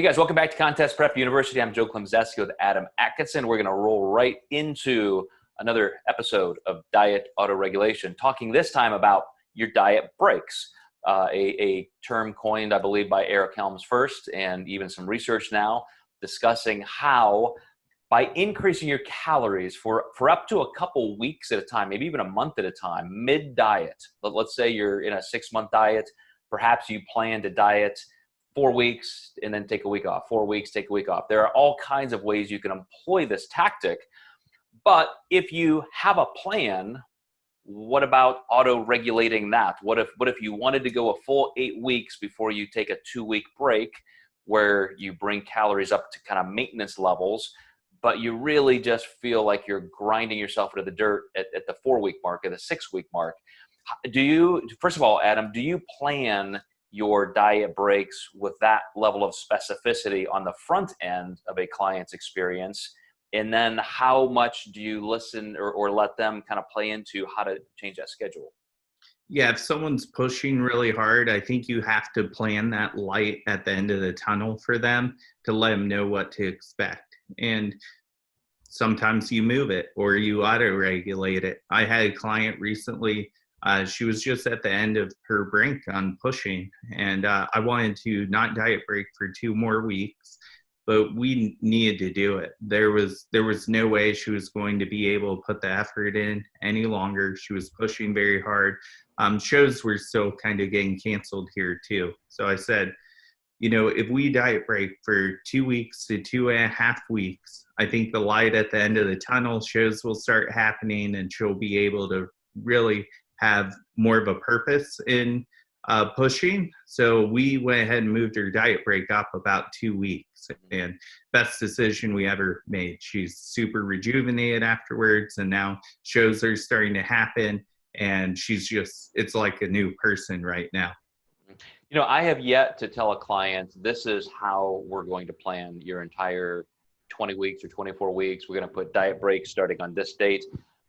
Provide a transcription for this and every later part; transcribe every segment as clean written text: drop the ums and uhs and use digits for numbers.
Hey guys, welcome back to Contest Prep University. I'm Joe Klemczewski with Adam Atkinson. We're going to roll right into another episode of Diet Autoregulation, talking this time about your diet breaks, a term coined, I believe, by Eric Helms first, and even some research now discussing how by increasing your calories for up to a couple weeks at a time, maybe even a month at a time, mid-diet. Let's say you're in a 6-month diet. Perhaps you plan to diet 4 weeks and then take a week off, 4 weeks, take a week off. There are all kinds of ways you can employ this tactic. But if you have a plan, what about auto-regulating that? What if you wanted to go a full 8 weeks before you take a 2-week break where you bring calories up to kind of maintenance levels, but you really just feel like you're grinding yourself into the dirt at the 4-week mark, at the 6-week mark? First of all, Adam, do you plan your diet breaks with that level of specificity on the front end of a client's experience? And then how much do you listen or let them kind of play into how to change that schedule? Yeah, if someone's pushing really hard, I think you have to plan that light at the end of the tunnel for them to let them know what to expect. And sometimes you move it or you auto-regulate it. I had a client recently, she was just at the end of her break on pushing, and I wanted to not diet break for 2 more weeks, but we needed to do it. There was no way she was going to be able to put the effort in any longer. She was pushing very hard. Shows were still kind of getting canceled here too. So I said, if we diet break for 2 weeks to 2.5 weeks, I think the light at the end of the tunnel, shows will start happening and she'll be able to really have more of a purpose in pushing. So we went ahead and moved her diet break up about 2 weeks, and best decision we ever made. She's super rejuvenated afterwards, and now shows are starting to happen, and it's like a new person right now. I have yet to tell a client, this is how we're going to plan your entire 20 weeks or 24 weeks. We're going to put diet breaks starting on this date.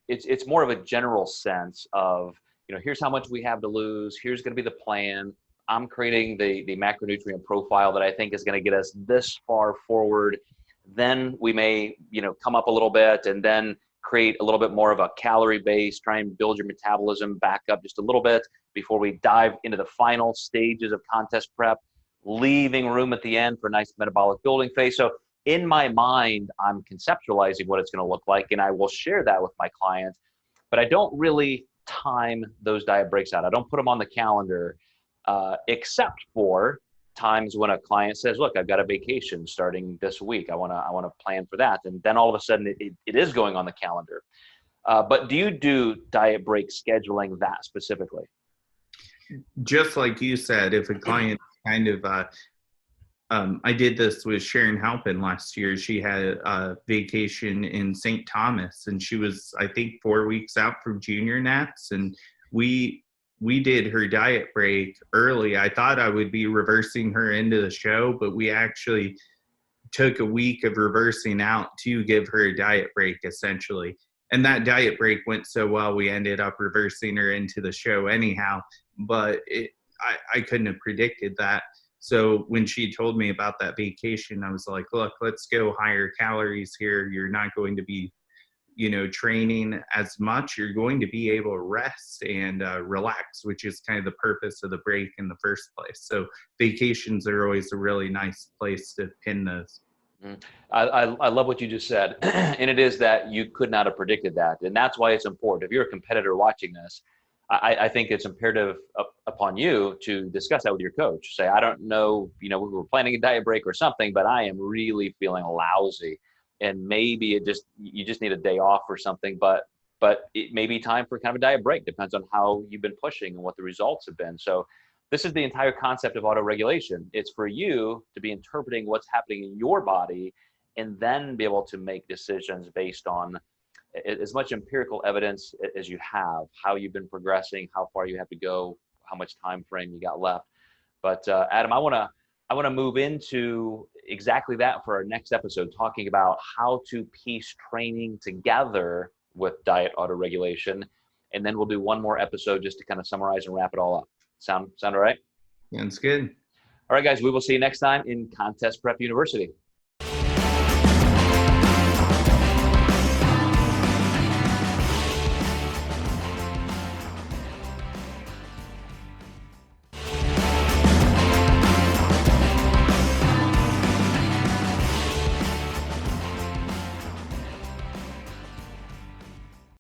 It's more of a general sense of, here's how much we have to lose. Here's going to be the plan. I'm creating the macronutrient profile that I think is going to get us this far forward. Then we may, come up a little bit and then create a little bit more of a calorie base, try and build your metabolism back up just a little bit before we dive into the final stages of contest prep, leaving room at the end for a nice metabolic building phase. So in my mind, I'm conceptualizing what it's going to look like, and I will share that with my clients, but I don't really time those diet breaks out. I don't put them on the calendar, except for times when a client says, look, I've got a vacation starting this week. I want to plan for that. And then all of a sudden it is going on the calendar. But do you do diet break scheduling that specifically? Just like you said, if a client kind of, I did this with Sharon Halpin last year. She had a vacation in St. Thomas, and she was, I think, 4 weeks out from junior nats, and we did her diet break early. I thought I would be reversing her into the show, but we actually took a week of reversing out to give her a diet break, essentially. And that diet break went so well, we ended up reversing her into the show anyhow, but I couldn't have predicted that. So when she told me about that vacation, I was like, look, let's go higher calories here. You're not going to be, training as much. You're going to be able to rest and relax, which is kind of the purpose of the break in the first place. So vacations are always a really nice place to pin those. I love what you just said. And it is that you could not have predicted that. And that's why it's important. If you're a competitor watching this, I think it's imperative upon you to discuss that with your coach. Say, I don't know, we were planning a diet break or something, but I am really feeling lousy. And maybe you just need a day off or something, but it may be time for kind of a diet break. Depends on how you've been pushing and what the results have been. So this is the entire concept of auto-regulation. It's for you to be interpreting what's happening in your body and then be able to make decisions based on as much empirical evidence as you have, how you've been progressing, how far you have to go, how much time frame you got left. But Adam, I want to move into exactly that for our next episode, talking about how to piece training together with diet autoregulation. And then we'll do one more episode just to kind of summarize and wrap it all up. Sound all right? Sounds good. All right, guys, we will see you next time in Contest Prep University.